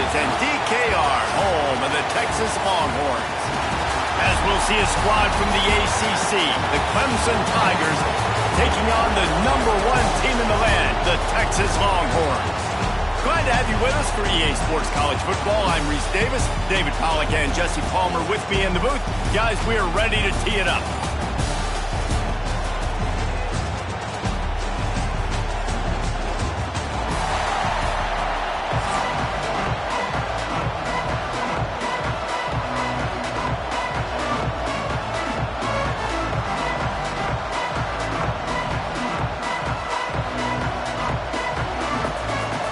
Massachusetts and DKR, home of the Texas Longhorns. As we'll see a squad from the ACC, the Clemson Tigers, taking on the #1 team in the land, the Texas Longhorns. Glad to have you with us for EA Sports College Football. I'm Reese Davis, David Pollack and Jesse Palmer with me in the booth. Guys, we are ready to tee it up.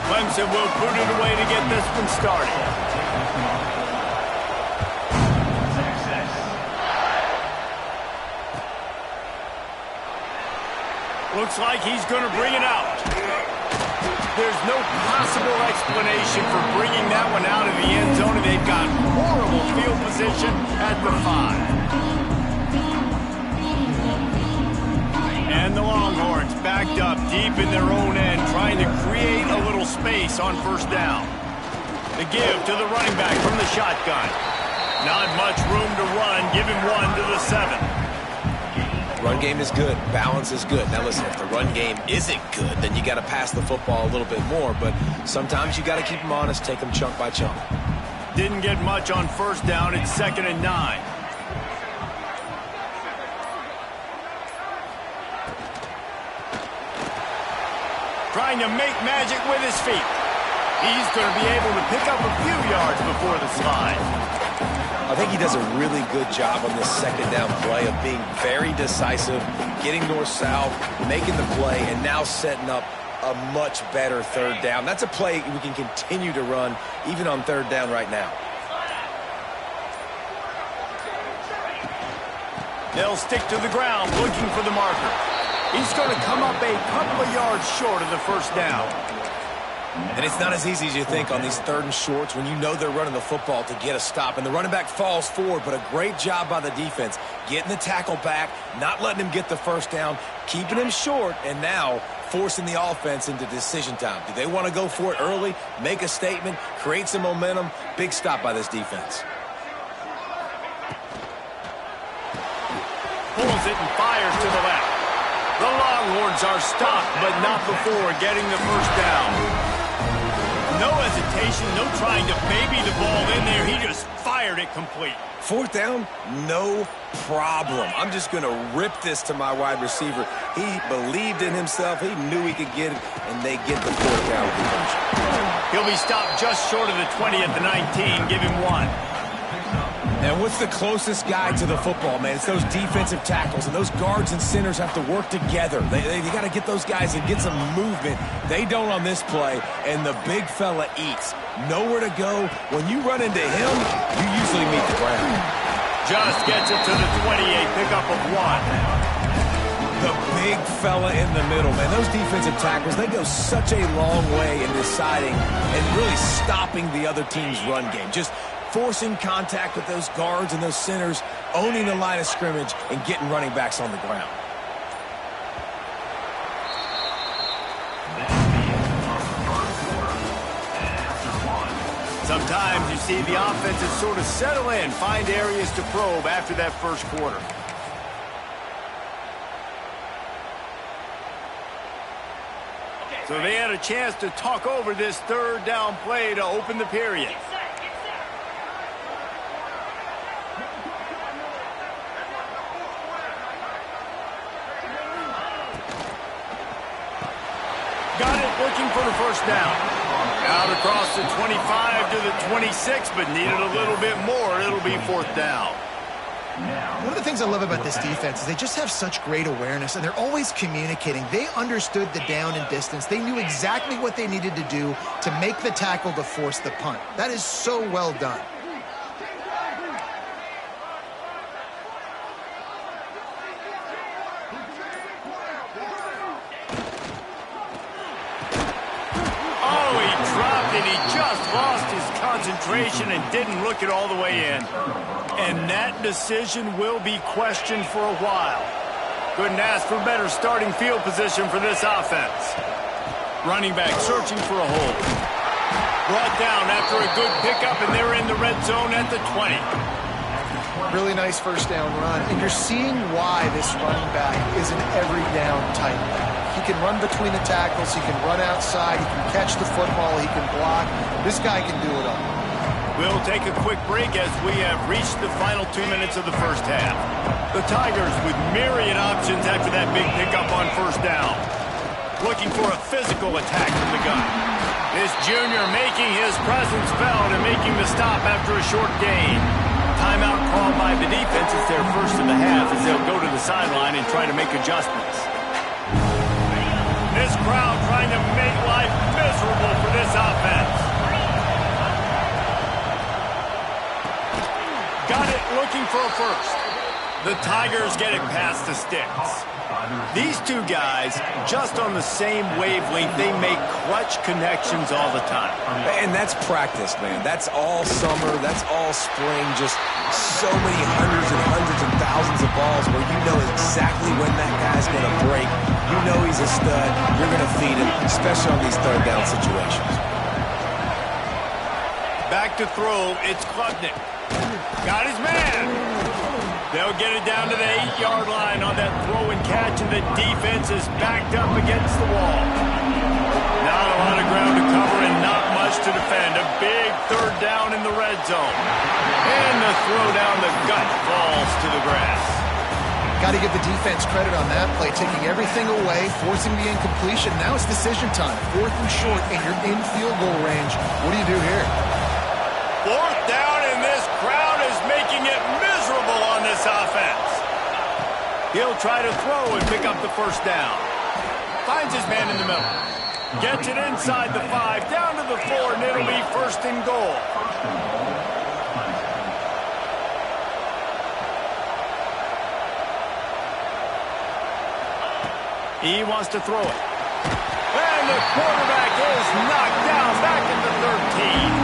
Clemson will put it away to get this one started. Looks like he's going to bring it out. There's no possible explanation for bringing that one out of the end zone, and they've got horrible field position at the 5. And the Longhorns backed up deep in their own end, trying to create a little space on first down. The give to the running back from the shotgun. Not much room to run. Give him one to the 7. Run game is good. Balance is good. Now listen, if the run game isn't good, then you got to pass the football a little bit more. But sometimes you got to keep them honest, take them chunk by chunk. Didn't get much on first down. It's 2nd and 9. Trying to make magic with his feet. He's going to be able to pick up a few yards before the slide. I think he does a really good job on this 2nd down play of being very decisive, getting north-south, making the play, and now setting up a much better 3rd down. That's a play we can continue to run even on 3rd down right now. They'll stick to the ground looking for the marker. He's going to come up a couple of yards short of the first down. And it's not as easy as you think on these 3rd and shorts when you know they're running the football to get a stop. And the running back falls forward, but a great job by the defense. Getting the tackle back, not letting him get the first down, keeping him short, and now forcing the offense into decision time. Do they want to go for it early, make a statement, create some momentum? Big stop by this defense. Pulls it and fires to the left. The Longhorns are stopped, but not before getting the first down. No hesitation, no trying to baby the ball in there. He just fired it complete. 4th down, no problem. I'm just going to rip this to my wide receiver. He believed in himself. He knew he could get it, and they get the 4th down conversion. He'll be stopped just short of the 20 at the 19. Give him 1. And what's the closest guy to the football, man? It's those defensive tackles, and those guards and centers have to work together. They got to get those guys and get some movement. They don't on this play, and the big fella eats. Nowhere to go. When you run into him, you usually meet the ground. Just gets it to the 28, pickup of 1. The big fella in the middle, man. Those defensive tackles, they go such a long way in deciding and really stopping the other team's run game. Just forcing contact with those guards and those centers, owning the line of scrimmage, and getting running backs on the ground. Sometimes you see the offenses sort of settle in, find areas to probe after that first quarter. So they had a chance to talk over this 3rd down play to open the period. Got it, looking for the first down. Out across the 25 to the 26, but needed a little bit more. It'll be 4th down. One of the things I love about this defense is they just have such great awareness, and they're always communicating. They understood the down and distance. They knew exactly what they needed to do to make the tackle to force the punt. That is so well done. Lost his concentration and didn't look it all the way in. And that decision will be questioned for a while. Couldn't ask for better starting field position for this offense. Running back searching for a hole. Brought down after a good pickup, and they're in the red zone at the 20. Really nice first down run, and you're seeing why this running back is an every down type back. He can run between the tackles, he can run outside, he can catch the football, he can block. This guy can do it all. We'll take a quick break as we have reached the final 2 minutes of the first half. The Tigers with myriad options after that big pickup on first down. Looking for a physical attack from the gun. This junior making his presence felt and making the stop after a short gain. Timeout called by the defense. It's their first of the half as they'll go to the sideline and try to make adjustments. This crowd trying to make life miserable for this offense. Got it, looking for a first. The Tigers get it past the sticks. These two guys, just on the same wavelength, they make clutch connections all the time. And that's practice, man. That's all summer. That's all spring. Just so many hundreds and thousands of balls where you know exactly when that guy's going to break. You know he's a stud. You're going to feed him, especially on these third down situations. Back to throw. It's Klubnik. Got his man. They'll get it down to the 8-yard line on that throw and catch, and the defense is backed up against the wall. Not a lot of ground to cover and not much to defend. A big third down in the red zone. And the throw down the gut falls to the grass. Got to give the defense credit on that play, taking everything away, forcing the incompletion. Now it's decision time. 4th and short, and you're in field goal range. What do you do here? 4th down, and this crowd is making it miserable on this offense. He'll try to throw and pick up the first down. Finds his man in the middle. Gets it inside the 5, down to the 4, and it'll be 1st and goal. He wants to throw it. And the quarterback is knocked down back at the 13.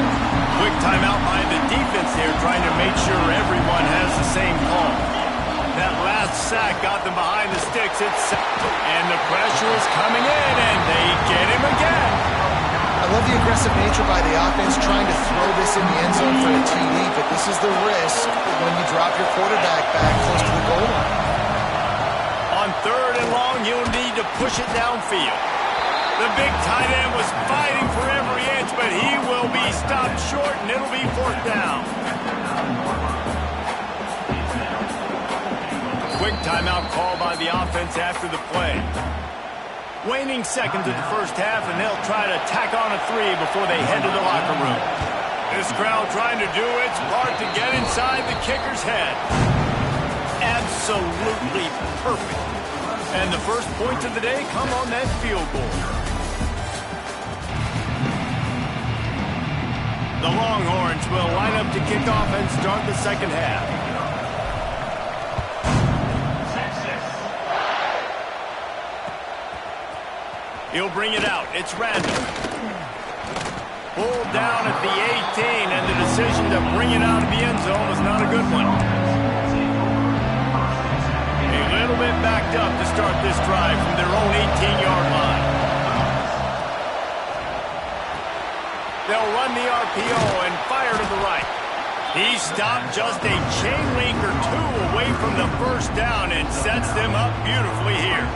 Quick timeout by the defense there, trying to make sure everyone has the same call. That last sack got them behind the sticks. And the pressure is coming in, and they get him again. I love the aggressive nature by the offense, trying to throw this in the end zone for a TD, but this is the risk when you drop your quarterback back close to the goal line. On 3rd and long, you'll need to push it downfield. The big tight end was fighting for every inch, but he will be stopped short, and it'll be 4th down. Quick timeout call by the offense after the play. Waning seconds of the first half, and they'll try to tack on a 3 before they head to the locker room. This crowd trying to do its part to get inside the kicker's head. Absolutely perfect. And the first points of the day come on that field goal. The Longhorns will line up to kick off and start the second half. He'll bring it out. It's random. Pulled down at the 18, and the decision to bring it out of the end zone was not a good one. A little bit backed up to start this drive from their own 18-yard line. They'll run the RPO and fire to the right. He stopped just a chain link or 2 away from the first down and sets them up beautifully here.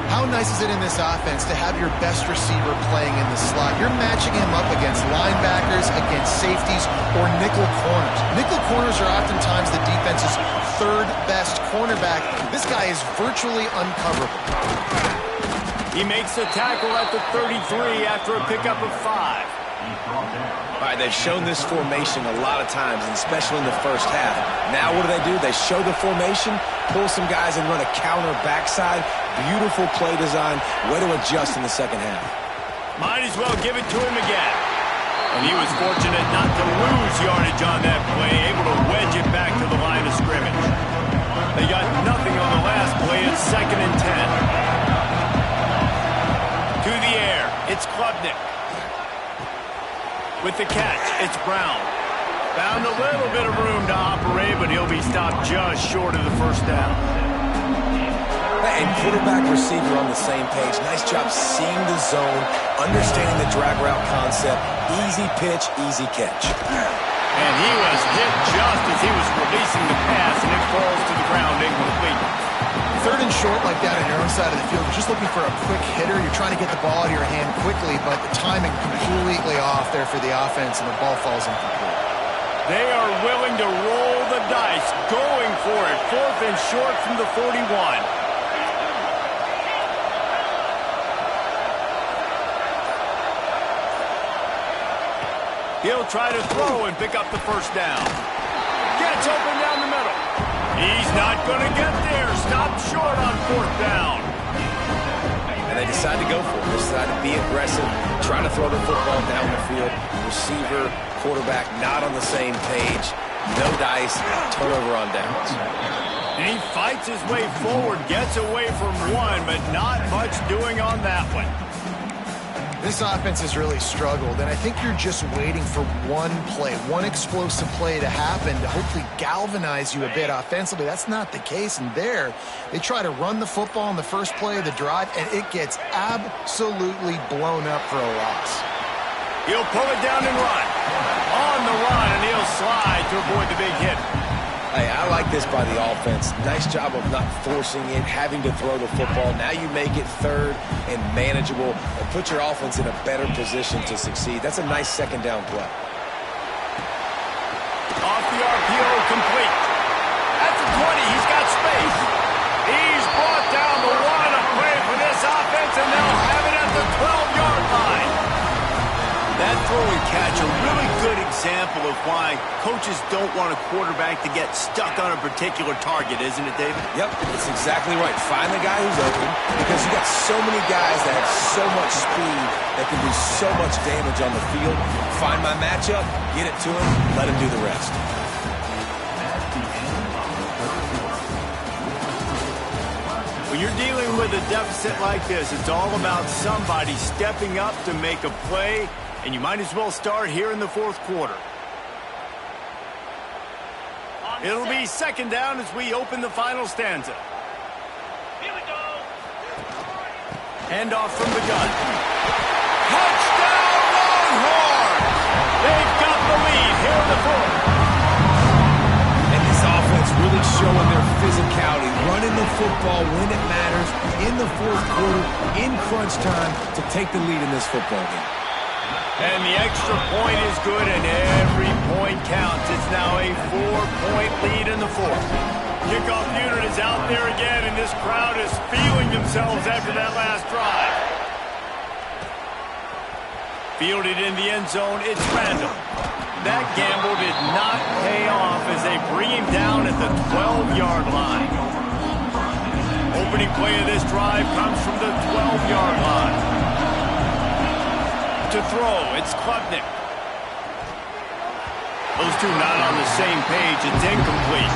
How nice is it in this offense to have your best receiver playing in the slot? You're matching him up against linebackers, against safeties, or nickel corners. Nickel corners are oftentimes the defense's 3rd best cornerback. This guy is virtually uncoverable. He makes the tackle at the 33 after a pickup of 5. All right, they've shown this formation a lot of times, and especially in the first half. Now what do? They show the formation, pull some guys and run a counter backside. Beautiful play design. Way to adjust in the second half. Might as well give it to him again. And he was fortunate not to lose yardage on that play, able to wedge it back to the line of scrimmage. They got nothing on the last play. It's 2nd and 10. To the air, it's Klubnik. With the catch, it's Brown. Found a little bit of room to operate, but he'll be stopped just short of the first down. And quarterback receiver on the same page. Nice job seeing the zone, understanding the drag route concept. Easy pitch, easy catch. And he was hit just as he was releasing the pass, and it falls to the ground incomplete. Third and short like that on your own side of the field, you're just looking for a quick hitter. You're trying to get the ball out of your hand quickly, but the timing completely off there for the offense, and the ball falls incomplete. They are willing to roll the dice, going for it. Fourth and short from the 41. He'll try to throw and pick up the first down. Gets open down the middle. He's not going to get there. Stopped short on fourth down. And they decide to go for it. They decide to be aggressive, trying to throw the football down the field. Receiver, quarterback, not on the same page. No dice, turnover on downs. And he fights his way forward, gets away from one, but not much doing on that one. This offense has really struggled, and I think you're just waiting for one play, one explosive play to happen to hopefully galvanize you a bit offensively. That's not the case, and there, they try to run the football on the first play of the drive, and it gets absolutely blown up for a loss. He'll pull it down and run. On the run, and he'll slide to avoid the big hit. Hey, I like this by the offense. Nice job of not forcing it, having to throw the football. Now you make it third and manageable and put your offense in a better position to succeed. That's a nice second down play. Off the RPO, complete. At the 20, he's got space. He's brought down the one, a play for this offense, and they'll have it at the 12-yard line. That throw and catch, a really good example of why coaches don't want a quarterback to get stuck on a particular target, isn't it, David? Yep, it's exactly right. Find the guy who's open, because you got so many guys that have so much speed that can do so much damage on the field. Find my matchup, get it to him, let him do the rest. When you're dealing with a deficit like this, it's all about somebody stepping up to make a play, and you might as well start here in the fourth quarter. It'll be second down as we open the final stanza. Here we go. Hand off from the gun. Touchdown, Longhorn! They've got the lead here in the fourth. And this offense really showing their physicality, running the football when it matters, in the fourth quarter, in crunch time, to take the lead in this football game. And the extra point is good, and every point counts. It's now a 4-point lead in the fourth. Kickoff unit is out there again, and this crowd is feeling themselves after that last drive. Fielded in the end zone, it's Randall. That gamble did not pay off as they bring him down at the 12-yard line. Opening play of this drive comes from the 12-yard line. To throw, it's Klubnik. Those two not on the same page. It's incomplete.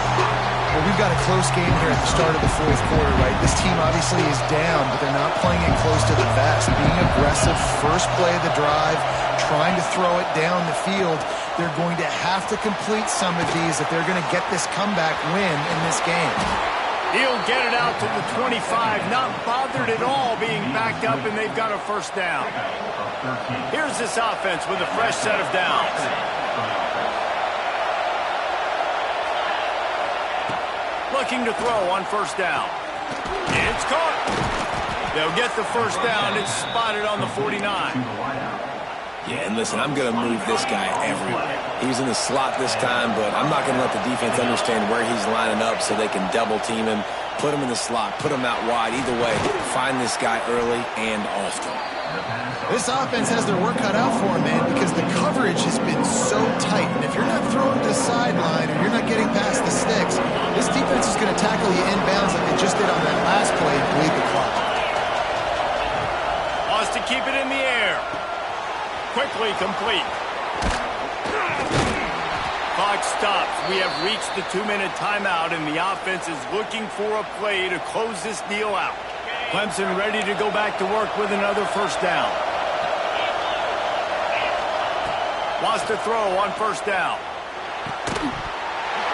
Well, we've got a close game here at the start of the fourth quarter, right? This team obviously is down, but they're not playing it close to the vest. Being aggressive, first play of the drive, trying to throw it down the field. They're going to have to complete some of these if they're going to get this comeback win in this game. He'll get it out to the 25, not bothered at all being backed up, and they've got a first down. Here's this offense with a fresh set of downs. Looking to throw on first down. It's caught. They'll get the first down. It's spotted on the 49. Yeah, and listen, I'm going to move this guy everywhere. He was in the slot this time, but I'm not going to let the defense understand where he's lining up so they can double team him, put him in the slot, put him out wide. Either way, find this guy early and often. This offense has their work cut out for him, man, because the coverage has been so tight. And if you're not throwing to the sideline or you're not getting past the sticks, this defense is going to tackle you inbounds like they just did on that last play and bleed the clock. Wants to keep it in the air. Quickly complete. Clock stops. We have reached the 2-minute timeout, and the offense is looking for a play to close this deal out. Clemson ready to go back to work with another first down. Wants to throw on first down.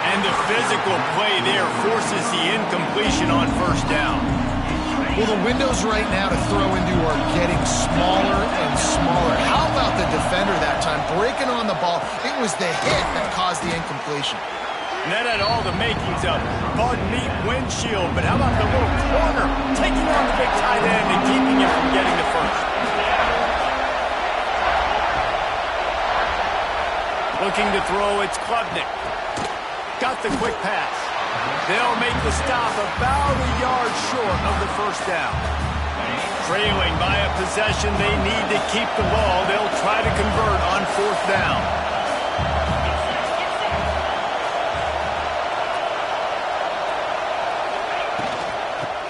And the physical play there forces the incompletion on first down. Well, the windows right now to throw into are getting smaller and smaller. How about the defender that time breaking on the ball? It was the hit that caused the incompletion. And that had all the makings of bug meat windshield. But how about the little corner taking on the big tight end and keeping him from getting the first? Looking to throw, it's Klubnik. Got the quick pass. They'll make the stop about a yard short of the first down. Trailing by a possession, they need to keep the ball. They'll try to convert on fourth down.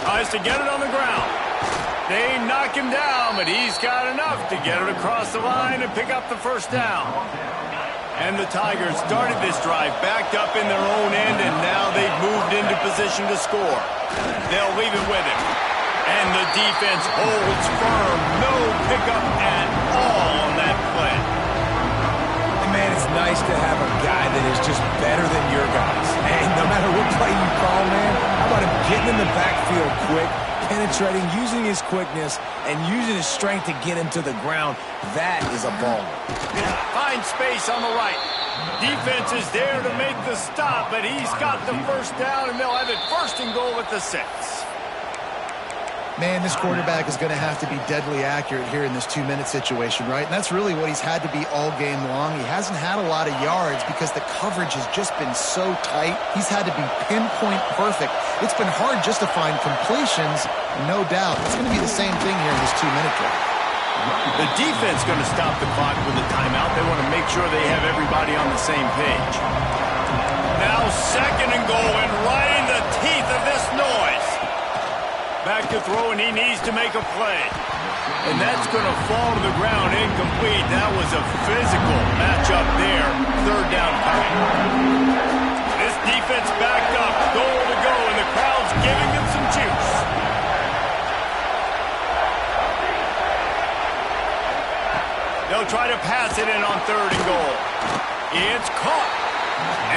Tries to get it on the ground. They knock him down, but he's got enough to get it across the line and pick up the first down. And the Tigers started this drive backed up in their own end, and now they've moved into position to score. They'll leave it with him. And the defense holds firm. No pickup at all on that play. And man, it's nice to have a guy that is just better than your guys. And no matter what play you call, man, how about him getting in the backfield quick, penetrating, using his quickness, and using his strength to get him to the ground. That is a baller. Find space on the right. Defense is there to make the stop, but he's got the first down, and they'll have it first and goal at the 6. Man, this quarterback is going to have to be deadly accurate here in this 2-minute situation, right? And that's really what he's had to be all game long. He hasn't had a lot of yards because the coverage has just been so tight. He's had to be pinpoint perfect. It's been hard just to find completions, no doubt. It's going to be the same thing here in this 2-minute drive. The defense going to stop the clock with a timeout. They want to make sure they have everybody on the same page. Now second and goal, and right in the teeth of this noise. Back to throw, and he needs to make a play. And that's going to fall to the ground incomplete. That was a physical matchup there. Third down coming. This defense backed up, goal to go, and the crowd's giving them some juice. They'll try to pass it in on third and goal. It's caught.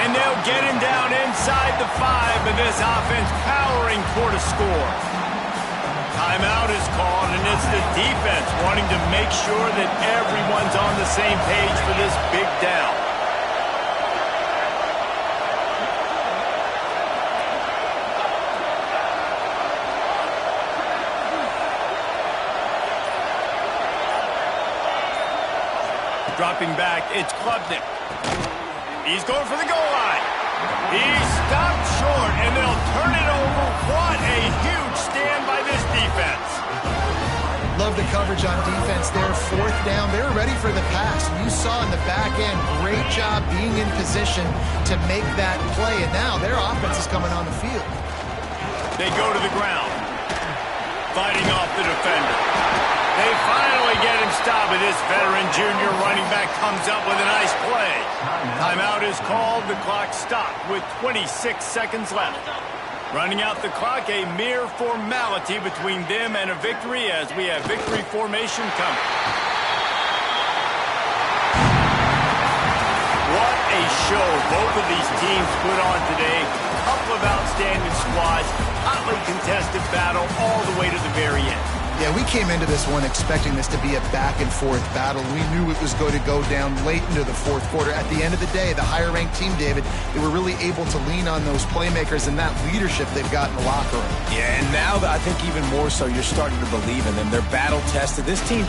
And they'll get him down inside the 5, but this offense powering toward a score. Timeout is called, and it's the defense wanting to make sure that everyone's on the same page for this big down. Dropping back, it's Klubnik. He's going for the goal line. He's stopped short, and they'll turn it over. What a huge stand by this defense. Love the coverage on defense there. Fourth down, they're ready for the pass. You saw in the back end, great job being in position to make that play, and now their offense is coming on the field. They go to the ground, fighting off the defender. They finally get him stopped, and this veteran junior running back comes up with a nice play. Timeout is called. The clock stopped with 26 seconds left. Running out the clock, a mere formality between them and a victory as we have victory formation coming. What a show both of these teams put on today. A couple of outstanding squads, hotly contested battle all the way to the very end. Yeah, we came into this one expecting this to be a back-and-forth battle. We knew it was going to go down late into the fourth quarter. At the end of the day, the higher-ranked team, David, they were really able to lean on those playmakers and that leadership they've got in the locker room. Yeah, and now I think even more so, you're starting to believe in them. They're battle-tested. This team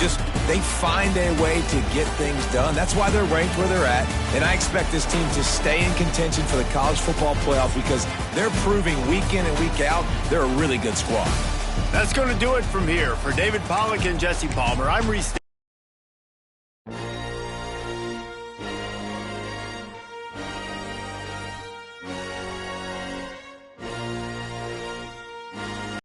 they find a way to get things done. That's why they're ranked where they're at. And I expect this team to stay in contention for the college football playoff because they're proving week in and week out they're a really good squad. That's going to do it from here. For David Pollack and Jesse Palmer, I'm Reese.